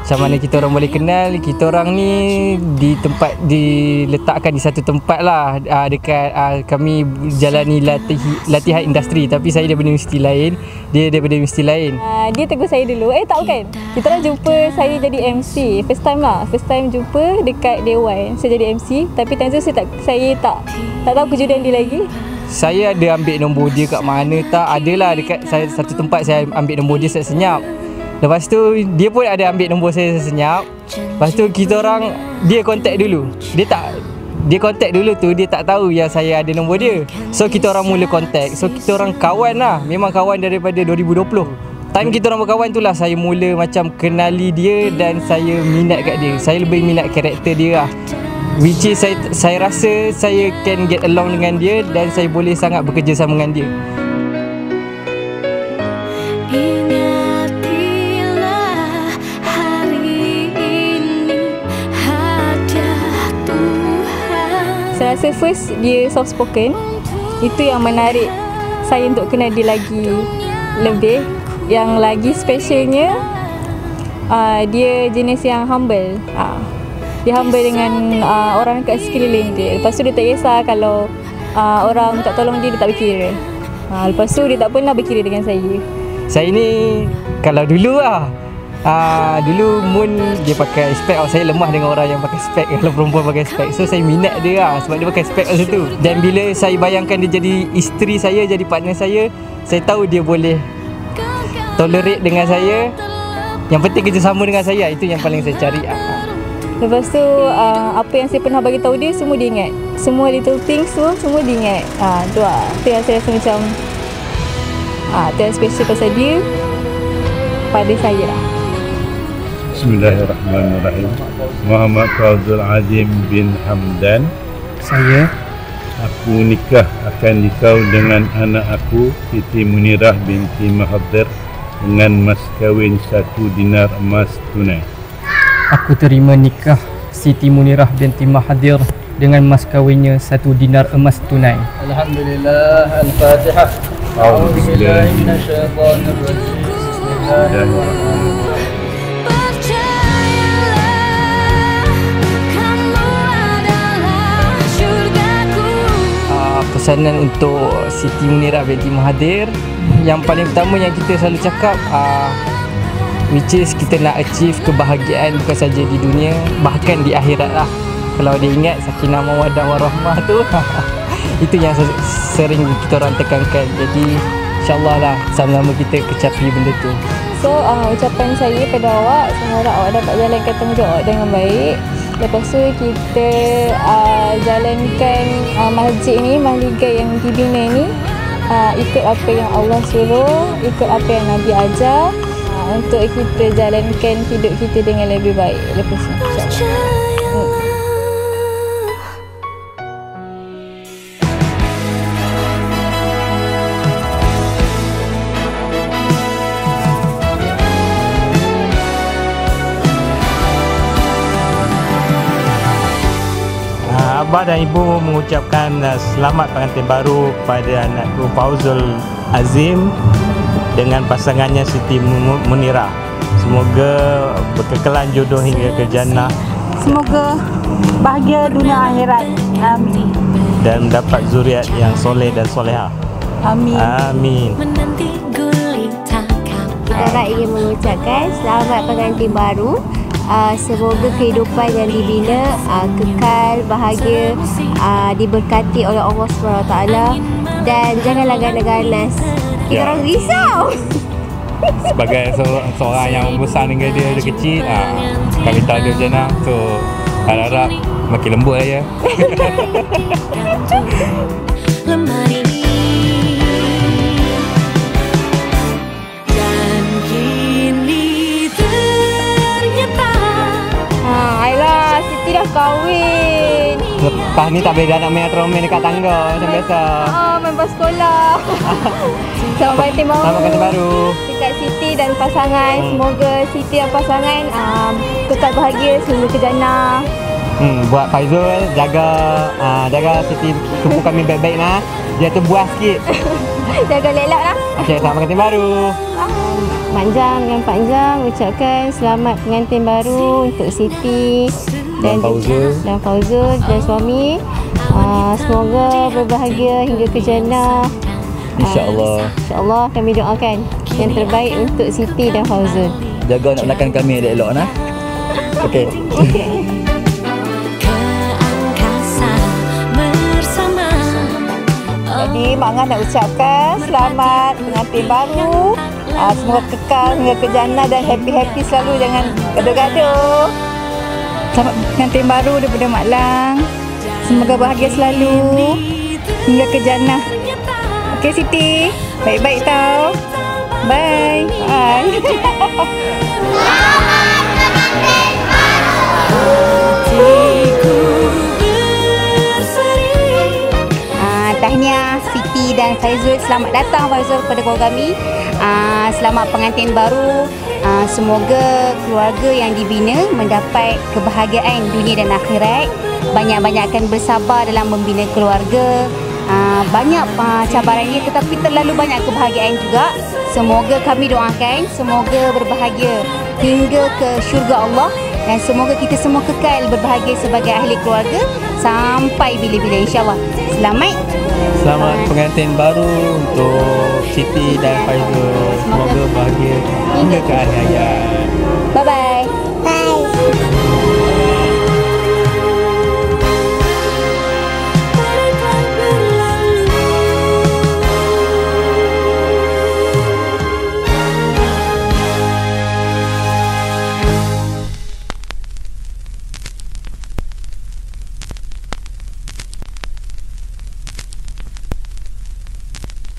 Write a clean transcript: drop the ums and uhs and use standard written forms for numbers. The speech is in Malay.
macam mana kita orang boleh kenal. Kita orang ni diletakkan di satu tempat lah, dekat kami jalani latihan industri, tapi saya daripada universiti lain, dia daripada universiti lain. Dia tegur saya dulu, tak bukan, kita orang jumpa saya jadi MC, first time jumpa dekat Day One, saya jadi MC, tapi time tu saya tak tahu kejudan dia lagi. Saya ada ambil nombor dia kat mana tak, adalah dekat satu tempat saya ambil nombor dia senyap. Lepas tu dia pun ada ambil nombor saya senyap. Lepas tu dia kontak dulu. Dia kontak dulu tu, dia tak tahu yang saya ada nombor dia. So kita orang mula kontak. So kita orang kawan lah. Memang kawan daripada 2020. Time kita orang berkawan tu lah saya mula macam kenali dia dan saya minat kat dia. Saya lebih minat karakter dia lah. Which is saya rasa saya can get along dengan dia dan saya boleh sangat bekerjasama dengan dia. Saya rasa first dia soft spoken. Itu yang menarik saya untuk kenal dia lagi lebih. Yang lagi specialnya dia jenis yang humble. Dia humble dengan orang kat sekeliling dia. Lepas tu dia tak kisah kalau orang minta tolong dia tak berkira. Lepas tu dia tak pernah berkira dengan saya. Saya ni kalau dulu dulu Moon dia pakai spek, saya lemah dengan orang yang pakai spek. Kalau perempuan pakai spek, so saya minat dia sebab dia pakai spek masa tu. Dan bila saya bayangkan dia jadi isteri saya, jadi partner saya tahu dia boleh tolerate dengan saya. Yang penting kerjasama dengan saya, itu yang paling saya cari. Lepas tu apa yang saya pernah bagi tahu dia, semua dia ingat. Semua little things tu semua dia ingat. Tu yang saya rasa macam tu yang special pasal dia pada saya lah. Bismillahirrahmanirrahim. Muhammad Fazul Azim bin Hamdan. Saya Aku nikah akan dikau dengan anak aku Siti Munirah binti Mahathir dengan mas kahwin 1 dinar emas tunai. Aku terima nikah Siti Munirah binti Mahathir dengan mas kahwinnya 1 dinar emas tunai. Alhamdulillah. Al-Fatihah. A'udzubillahi minasyaitonir rajim. Bismillahirrahmanirrahim. Pesanan untuk Siti Munirah binti Mahathir, yang paling pertama yang kita selalu cakap, which is kita nak achieve kebahagiaan bukan saja di dunia, bahkan di akhirat lah. Kalau dia ingat sakinah mawaddah warahmah tu itu yang sering kita orang tekankan. Jadi insyaAllah lah sama-sama kita kecapi benda tu. So ucapan saya pada awak, saya harap awak dapat jalankan tanggungjawab awak dengan baik. Lepas tu kita jalankan masjid ni, mahligai yang dibina ni, ikut apa yang Allah suruh, ikut apa yang Nabi ajar, untuk kita jalankan hidup kita dengan lebih baik lepas ni, insyaAllah. Abah dan ibu mengucapkan selamat pengantin baru kepada anakku Fazul Azim dengan pasangannya Siti Munirah. Semoga berkekalan jodoh hingga ke jannah. Semoga bahagia dunia akhirat. Amin. Dan mendapat zuriat yang soleh dan soleha. Amin. Amin. Kita ingin mengucapkan selamat pengantin baru. Semoga kehidupan yang dibina kekal, bahagia, diberkati oleh Allah SWT, dan janganlah ganas-ganas. Kita orang risau. Sebagai seorang yang besar dengan dia kecil, kami tahu dia macam mana. So harap makin lembut aja. Siti dah kahwin. Lepas ni tak boleh dah nak main main dekat tangga macam biasa. Main bas sekolah. Selamat pengantin baru. Selamat pengantin baru dekat Siti dan pasangan. Semoga Siti dan pasangan kekal bahagia sehingga ke jannah. Buat Faizul, jaga Siti kumpul kami baik-baik lah. Dia tu buah sikit. Jaga lelak lah. Okey, selamat pengantin baru. panjang ucapkan selamat pengantin baru untuk Siti dan Fauzul dan suami. Semoga berbahagia hingga ke jannah. InsyaAllah kami doakan yang terbaik untuk Siti dan Fauzul. Jaga anak-anak kami elok-elok nah. Okey. Jadi Mak Ngah nak ucapkan selamat pengantin baru. Semoga kekal hingga ke jannah dan happy-happy selalu, jangan gaduh-gaduh. Selamat pengantin baru daripada Mak Lang. Semoga bahagia selalu hingga ke jannah. Okey Siti, baik-baik tau. Bye. Tahniah Siti dan Faizul. Selamat datang Faizul kepada keluarga kami. Selamat pengantin baru. Semoga keluarga yang dibina mendapat kebahagiaan dunia dan akhirat. Banyak-banyakkan bersabar dalam membina keluarga. Banyak cabarannya tetapi terlalu banyak kebahagiaan juga. Semoga kami doakan semoga berbahagia hingga ke syurga Allah, dan semoga kita semua kekal berbahagia sebagai ahli keluarga sampai bila-bila, insyaAllah. Selamat pengantin baru untuk Siti dan Faizul. Semoga bahagia hingga ke akhir hayat. Bye-bye.